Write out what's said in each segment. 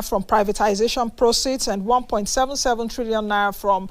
from privatization proceeds and 1.77 trillion naira from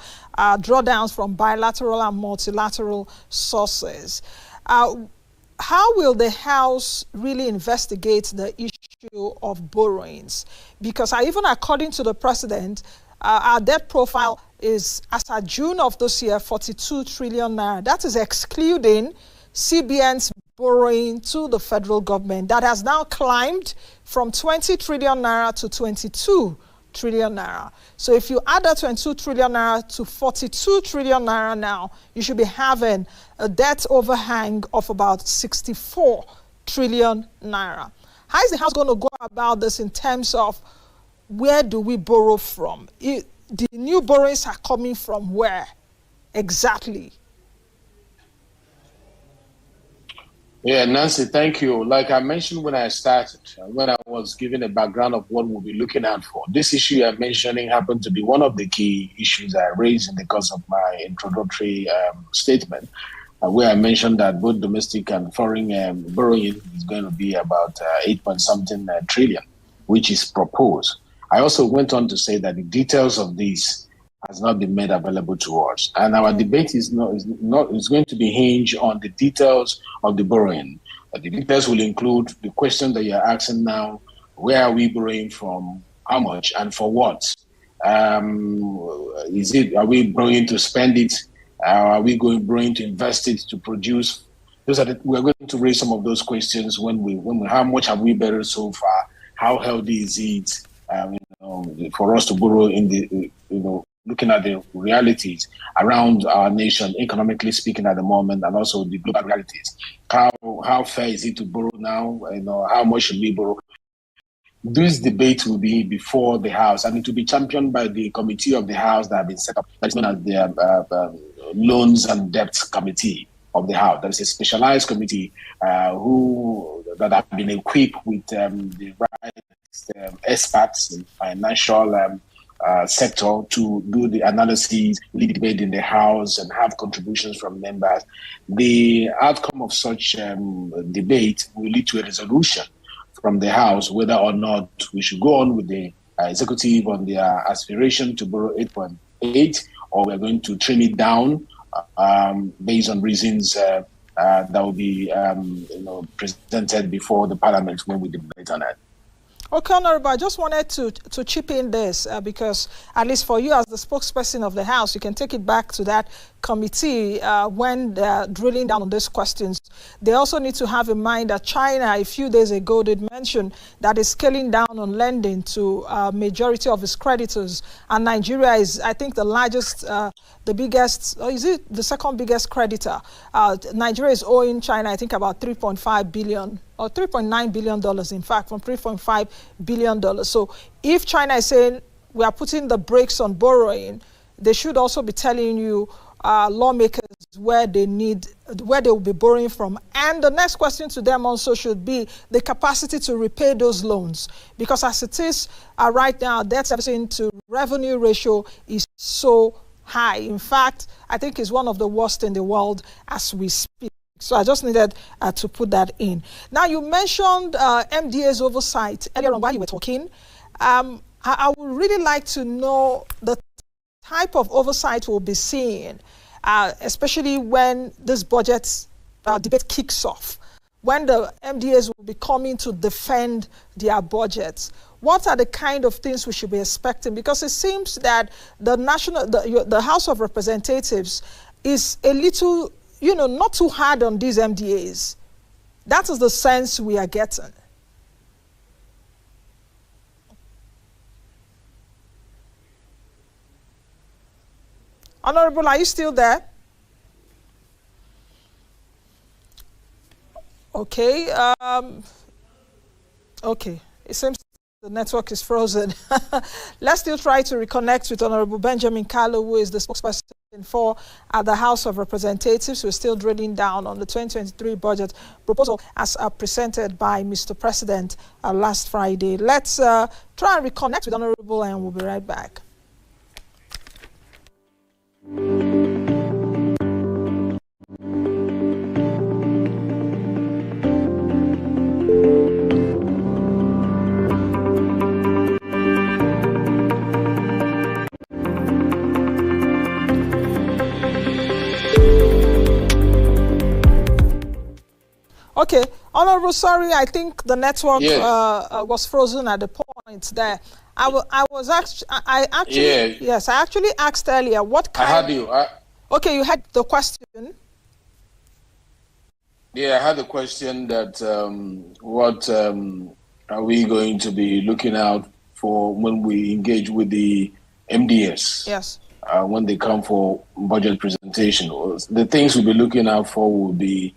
drawdowns from bilateral and multilateral sources. How will the House really investigate the issue of borrowings? Because even according to the president, our debt profile is, as of June of this year, 42 trillion naira. That is excluding CBN's borrowing to the federal government that has now climbed from 20 trillion naira to 22 trillion naira. So if you add that 22 trillion naira to 42 trillion naira now, you should be having a debt overhang of about 64 trillion naira. How is the House going to go about this in terms of where do we borrow from? The new borrowings are coming from where exactly? Yeah, Nancy, thank you. Like I mentioned when I started, when I was giving a background of what we'll be looking at for, this issue you're mentioning happened to be one of the key issues I raised in the course of my introductory statement, where I mentioned that both domestic and foreign borrowing is going to be about 8-point-something trillion, which is proposed. I also went on to say that the details of this has not been made available to us. And our debate is going to be hinged on the details of the borrowing. The details will include the question that you're asking now: where are we borrowing from, how much, and for what? Are we borrowing to spend it? Are we borrowing to invest it, to produce? We're going to raise some of those questions how much have we borrowed so far? How healthy is it? For us to borrow in the, looking at the realities around our nation, economically speaking at the moment, and also the global realities. How fair is it to borrow now? How much should we borrow? This debate will be before the House, and it will be championed by the committee of the House that have been set up. That's known as the Loans and Debts Committee of the House. That is a specialized committee that have been equipped with the right experts in financial sector to do the analysis, lead the debate in the House, and have contributions from members. The outcome of such debate will lead to a resolution from the House whether or not we should go on with the executive on their aspiration to borrow 8.8, or we're going to trim it down based on reasons that will be presented before the Parliament when we debate on it. Okay, Honorable, I just wanted to chip in this because, at least for you as the spokesperson of the House, you can take it back to that committee when they're drilling down on these questions. They also need to have in mind that China, a few days ago, did mention that is scaling down on lending to majority of its creditors. And Nigeria is, I think, the largest, the biggest, or is it the second biggest creditor? Nigeria is owing China, I think, about $3.5 billion. Or $3.9 billion, in fact, from $3.5 billion. So if China is saying we are putting the brakes on borrowing, they should also be telling you, lawmakers, where they will be borrowing from. And the next question to them also should be the capacity to repay those loans. Because as it is right now, debt servicing to revenue ratio is so high. In fact, I think it's one of the worst in the world as we speak. So I just needed to put that in. Now, you mentioned MDA's oversight earlier on while you were talking. I would really like to know the type of oversight we'll be seeing, especially when this budget debate kicks off, when the MDAs will be coming to defend their budgets. What are the kind of things we should be expecting? Because it seems that the House of Representatives is a little, not too hard on these MDAs. That is the sense we are getting. Honorable, are you still there? Okay. Okay. It seems the network is frozen. Let's still try to reconnect with Honorable Benjamin Kalu, who is the spokesperson for the House of Representatives. We're still drilling down on the 2023 budget proposal as presented by Mr. President last Friday. Let's try and reconnect with Honorable, and we'll be right back. Honorable, sorry, I think the network was frozen at the point there. I actually asked earlier what kind. I heard you. Okay, you had the question. Yeah, I had the question that what are we going to be looking out for when we engage with the MDS? Yes. When they come for budget presentation, the things we'll be looking out for will be,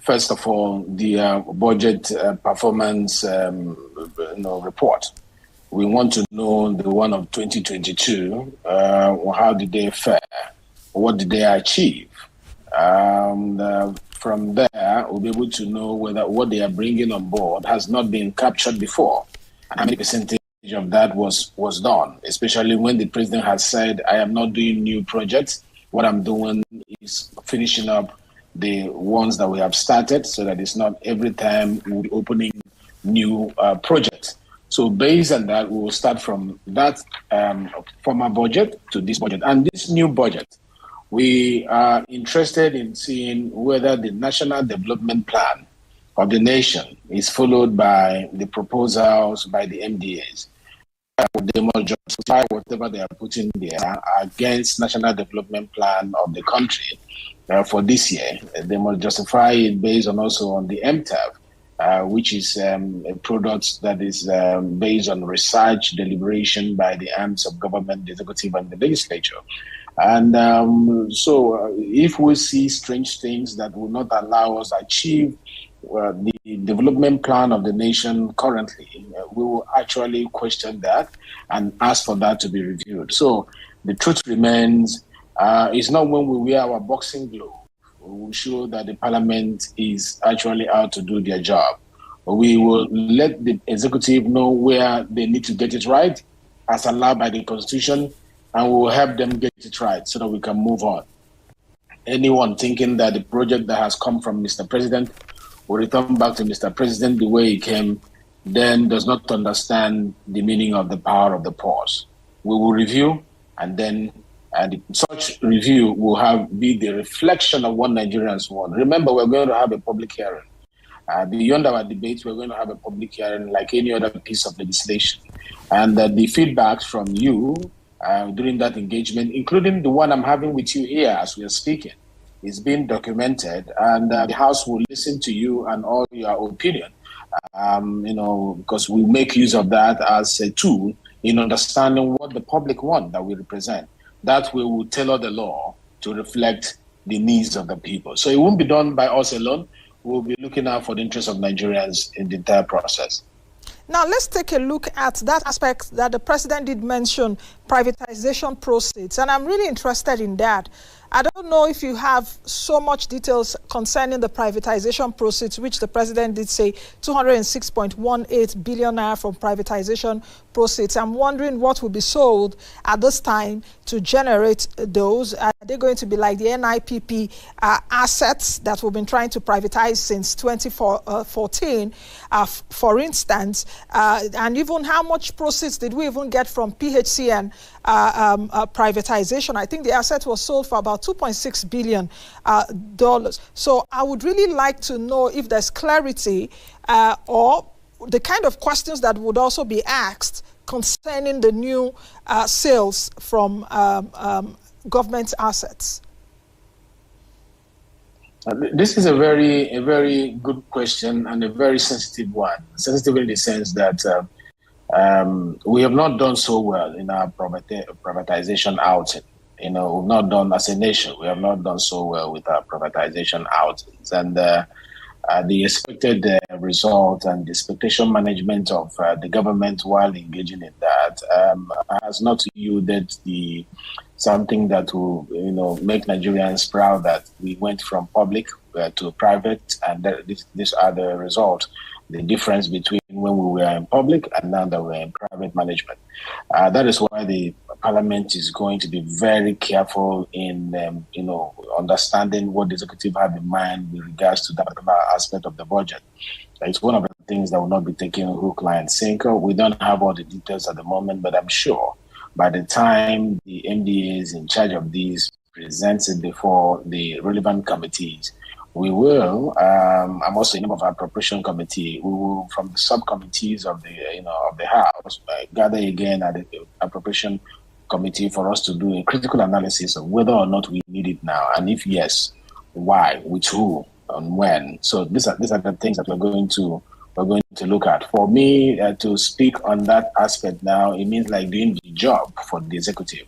first of all, the budget performance report. We want to know the one of 2022. How did they fare? What did they achieve? From there, we'll be able to know whether what they are bringing on board has not been captured before, and how many percentage of that was done, especially when the president has said, I am not doing new projects. What I'm doing is finishing up the ones that we have started, so that it's not every time we'll be opening new projects. So based on that, we will start from that former budget to this budget. And this new budget, we are interested in seeing whether the National Development Plan of the nation is followed by the proposals by the MDAs. They must justify whatever they are putting there against National Development Plan of the country for this year. They must justify it based on also on the MTAV, which is a product that is based on research, deliberation by the arms of government, the executive and the legislature. And so if we see strange things that will not allow us to achieve the development plan of the nation currently, we will actually question that and ask for that to be reviewed. So the truth remains, it's not when we wear our boxing glove, we will show that the parliament is actually out to do their job. We will let the executive know where they need to get it right, as allowed by the Constitution, and we will help them get it right so that we can move on. Anyone thinking that the project that has come from Mr. President will return back to Mr. President the way it came, then does not understand the meaning of the power of the pause. We will review, and then such review will be the reflection of what Nigerians want. Remember, we're going to have a public hearing. Beyond our debates, we're going to have a public hearing like any other piece of legislation. And the feedbacks from you during that engagement, including the one I'm having with you here as we are speaking, is being documented, and the House will listen to you and all your opinion, because we make use of that as a tool in understanding what the public want that we represent. That way will tailor the law to reflect the needs of the people. So it won't be done by us alone. We'll be looking out for the interests of Nigerians in the entire process. Now, let's take a look at that aspect that the president did mention, privatization proceeds. And I'm really interested in that. I don't know if you have so much details concerning the privatization proceeds, which the president did say 206.18 billion naira from privatization proceeds. I'm wondering what will be sold at this time to generate those. Are they going to be like the NIPP assets that we've been trying to privatize since 2014, for instance? And even how much proceeds did we even get from PHCN privatization? I think the asset was sold for about $2.6 billion. So I would really like to know if there's clarity or the kind of questions that would also be asked concerning the new sales from government assets. This is a very good question and a very sensitive one. Sensitive in the sense that we have not done so well in our privatization outing. We've not done, as a nation, we have not done so well with our privatization outings. And the expected result and the expectation management of the government while engaging in that has not yielded something that will, make Nigerians proud that we went from public to private, and these are the results. The difference between when we were in public and now that we're in private management. That is why the Parliament is going to be very careful in, understanding what the executive have in mind with regards to that particular aspect of the budget. It's one of the things that will not be taken hook, line, sinker. We don't have all the details at the moment, but I'm sure by the time the MDAs in charge of these presents it before the relevant committees, We will. I'm also a member of our appropriation committee. We will, from the subcommittees of the House, gather again at the appropriation committee for us to do a critical analysis of whether or not we need it now, and if yes, why, with who, and when. So these are the things that we're going to look at. For me to speak on that aspect now, it means like doing the job for the executive.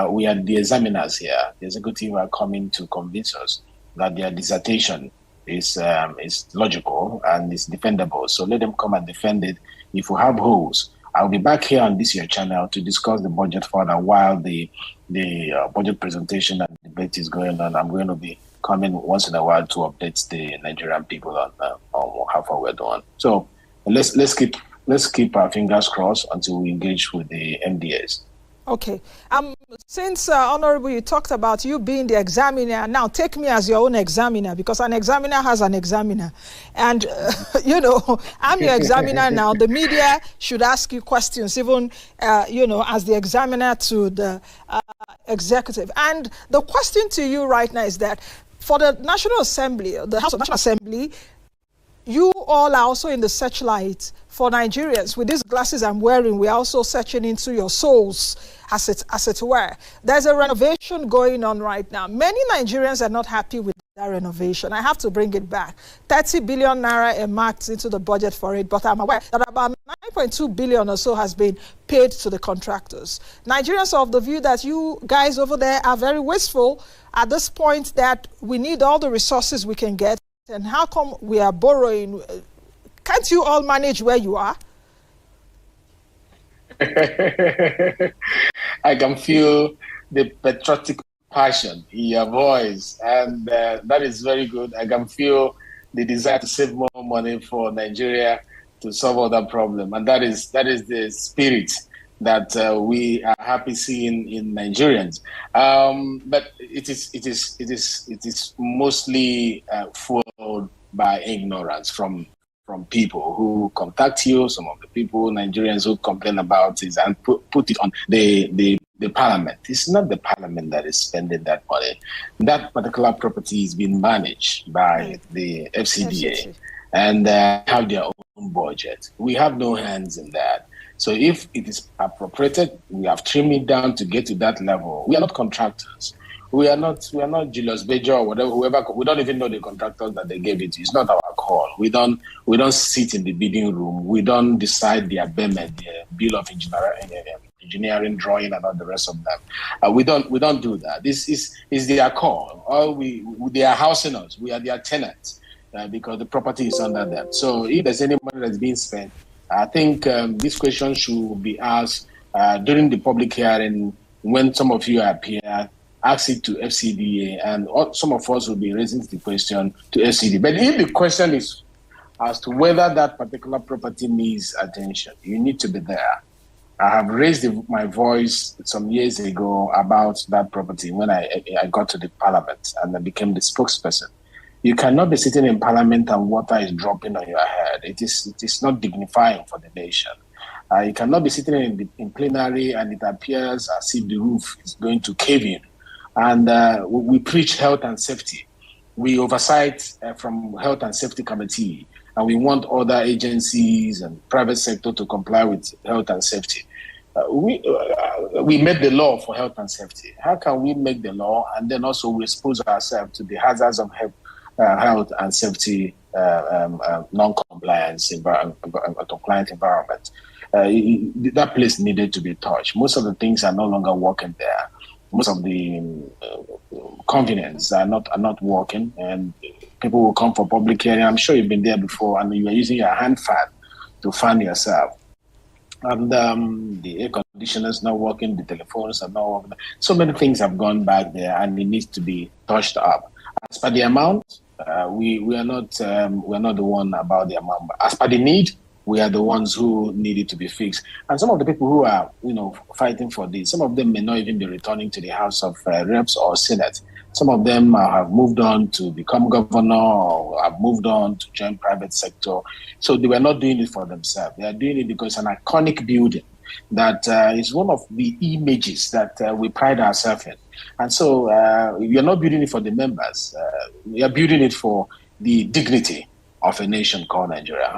We are the examiners here. The executive are coming to convince us that their dissertation is logical and is defendable. So let them come and defend it. If we have holes, I'll be back here on this your channel to discuss the budget further while the budget presentation and debate is going on. I'm going to be coming once in a while to update the Nigerian people on how far we're doing. So let's keep our fingers crossed until we engage with the MDAs. Okay. Since, Honorable, you talked about you being the examiner, now take me as your own examiner, because an examiner has an examiner. And, I'm your examiner now. The media should ask you questions, even, as the examiner to the executive. And the question to you right now is that for the National Assembly, the House of National Assembly, you all are also in the searchlight for Nigerians. With these glasses I'm wearing, we're also searching into your souls, as it were. There's a renovation going on right now. Many Nigerians are not happy with that renovation. I have to bring it back. 30 billion naira earmarked into the budget for it, but I'm aware that about 9.2 billion or so has been paid to the contractors. Nigerians are of the view that you guys over there are very wasteful at this point, that we need all the resources we can get. And how come we are borrowing? Can't you all manage where you are? I can feel the patriotic passion in your voice, and that is very good. I can feel the desire to save more money for Nigeria to solve all that problem, and that is the spirit that we are happy seeing in Nigerians. But it is mostly fueled by ignorance from people who contact you. Some of the people, Nigerians, who complain about it and put it on the parliament. It's not the parliament that is spending that money. That particular property is being managed by the FCDA and have their own budget. We have no hands in that. So if it is appropriated, we have trimmed it down to get to that level. We are not contractors. We are not Julius Berger or whoever. We don't even know the contractors that they gave it to. It's not our call. We don't sit in the bidding room. We don't decide the ABEME, the bill of engineering, drawing, and all the rest of them. We don't do that. This is their call. They are housing us. We are their tenants because the property is under them. So if there's any money that's being spent, I think this question should be asked during the public hearing when some of you appear. Ask it to FCDA, and some of us will be raising the question to FCDA. But if the question is as to whether that particular property needs attention, you need to be there. I have raised my voice some years ago about that property when I got to the parliament and I became the spokesperson. You cannot be sitting in parliament and water is dropping on your head. It is not dignifying for the nation. You cannot be sitting in plenary and it appears as if the roof is going to cave in. And we preach health and safety. We oversight from Health and Safety Committee, and we want other agencies and private sector to comply with health and safety. We made the law for health and safety. How can we make the law and then also we expose ourselves to the hazards of health and safety non-compliance compliant environment? That place needed to be touched. Most of the things are no longer working there. Most of the convenience are not working, and people will come for public hearing. I'm sure you've been there before, and you are using your hand fan to fan yourself. And the air conditioners not working, the telephones are not working. So many things have gone back there, and it needs to be touched up. As per the amount, we are not the one about the amount. But as per the need, we are the ones who need it to be fixed. And some of the people who are, fighting for this, some of them may not even be returning to the House of Reps or Senate. Some of them have moved on to become governor or have moved on to join private sector. So they were not doing it for themselves. They are doing it because it's an iconic building. that is one of the images that we pride ourselves in. And so we are not building it for the members. We are building it for the dignity of a nation called Nigeria.